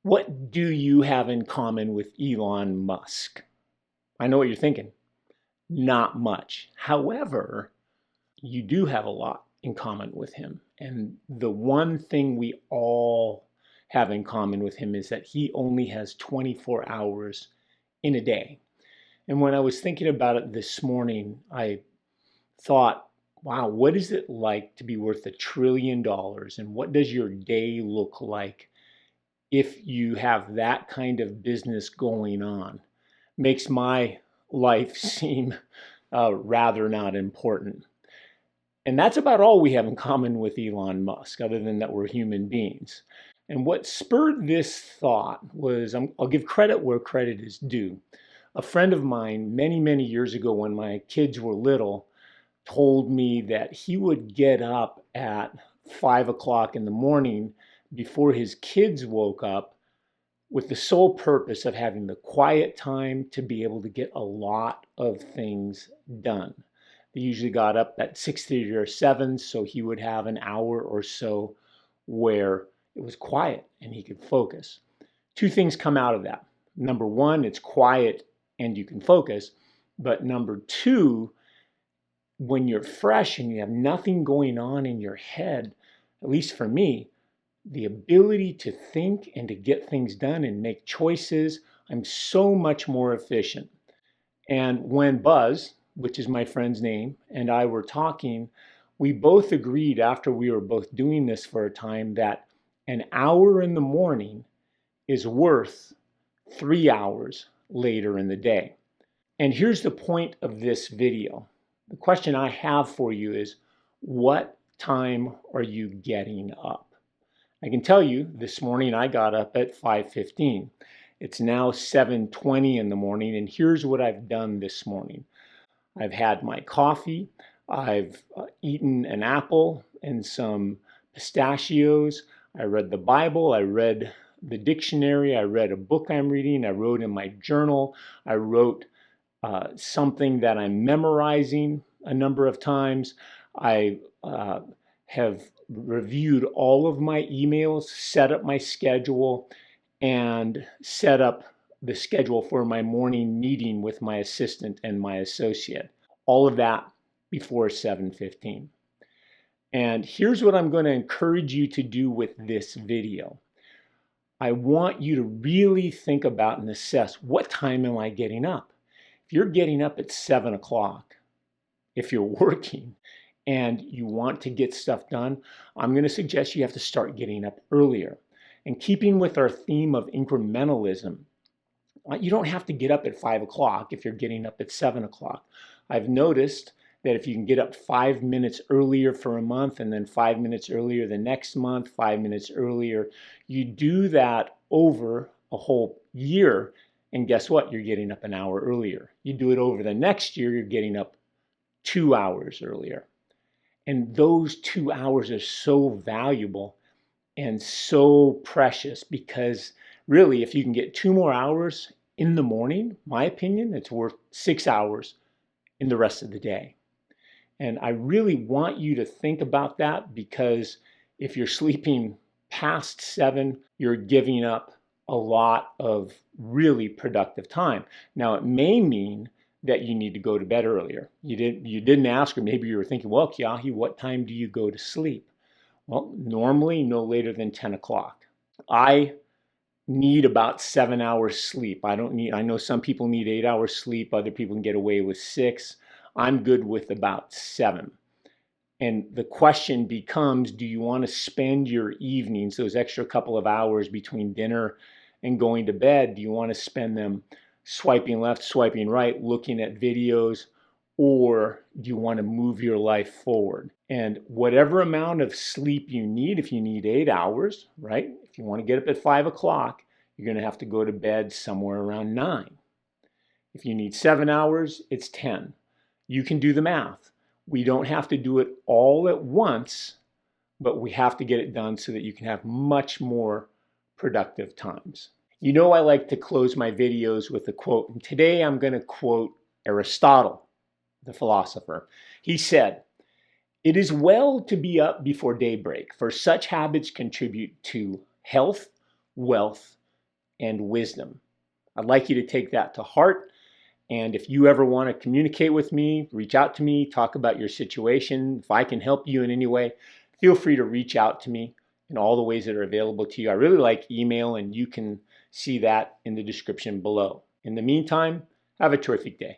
What do you have in common with Elon Musk? I know what you're thinking. Not much. However, you do have a lot in common with him. And the one thing we all have in common with him is that he only has 24 hours in a day. And when I was thinking about it this morning, I thought, wow, what is it like to be worth $1 trillion? And what does your day look like if you have that kind of business going on? Makes my life seem rather not important. And that's about all we have in common with Elon Musk, other than that we're human beings. And what spurred this thought was I'll give credit where credit is due. A friend of mine, many, many years ago, when my kids were little, told me that he would get up at 5 o'clock in the morning before his kids woke up with the sole purpose of having the quiet time to be able to get a lot of things done. They usually got up at 6:30 or 7, so he would have an hour or so where it was quiet and he could focus. Two things come out of that. Number one, it's quiet and you can focus. But number two, when you're fresh and you have nothing going on in your head, at least for me, the ability to think and to get things done and make choices, I'm so much more efficient. And when Buzz, which is my friend's name, and I were talking, we both agreed after we were both doing this for a time that an hour in the morning is worth 3 hours later in the day. And here's the point of this video. The question I have for you is, what time are you getting up? I can tell you this morning I got up at 5:15. It's now 7:20 in the morning, and here's what I've done this morning. I've had my coffee, I've eaten an apple and some pistachios, I read the Bible, I read the dictionary, I read a book I'm reading, I wrote in my journal, I wrote something that I'm memorizing a number of times. I have reviewed all of my emails, set up my schedule, and set up the schedule for my morning meeting with my assistant and my associate. All of that before 7:15. And here's what I'm going to encourage you to do with this video. I want you to really think about and assess, what time am I getting up? If you're getting up at 7 o'clock, if you're working and you want to get stuff done, I'm going to suggest you have to start getting up earlier. And keeping with our theme of incrementalism, you don't have to get up at 5 o'clock if you're getting up at 7 o'clock. I've noticed that if you can get up 5 minutes earlier for a month and then 5 minutes earlier the next month, 5 minutes earlier, you do that over a whole year, and guess what? You're getting up an hour earlier. You do it over the next year, you're getting up 2 hours earlier. And those 2 hours are so valuable and so precious, because really, if you can get 2 more hours in the morning, my opinion, it's worth 6 hours in the rest of the day. And I really want you to think about that, because if you're sleeping past 7, you're giving up a lot of really productive time. Now, it may mean that you need to go to bed earlier. You didn't ask, or maybe you were thinking, well, Kiahi, what time do you go to sleep? Well, normally no later than 10 o'clock. I need about 7 hours sleep. I know some people need 8 hours sleep. Other people can get away with 6. I'm good with about 7. And the question becomes, do you want to spend your evenings, those extra couple of hours between dinner and going to bed, do you want to spend them swiping left, swiping right, looking at videos, or do you want to move your life forward? And whatever amount of sleep you need, if you need 8 hours, right? If you want to get up at 5 o'clock, you're going to have to go to bed somewhere around 9. If you need 7 hours, it's 10. You can do the math. We don't have to do it all at once, but we have to get it done so that you can have much more productive times. You know, I like to close my videos with a quote, and today I'm going to quote Aristotle, the philosopher. He said, "It is well to be up before daybreak, for such habits contribute to health, wealth, and wisdom. I'd like you to take that to heart. And if you ever want to communicate with me, reach out to me, talk about your situation. If I can help you in any way, feel free to reach out to me in all the ways that are available to you. I really like email, and you can see that in the description below. In the meantime, have a terrific day.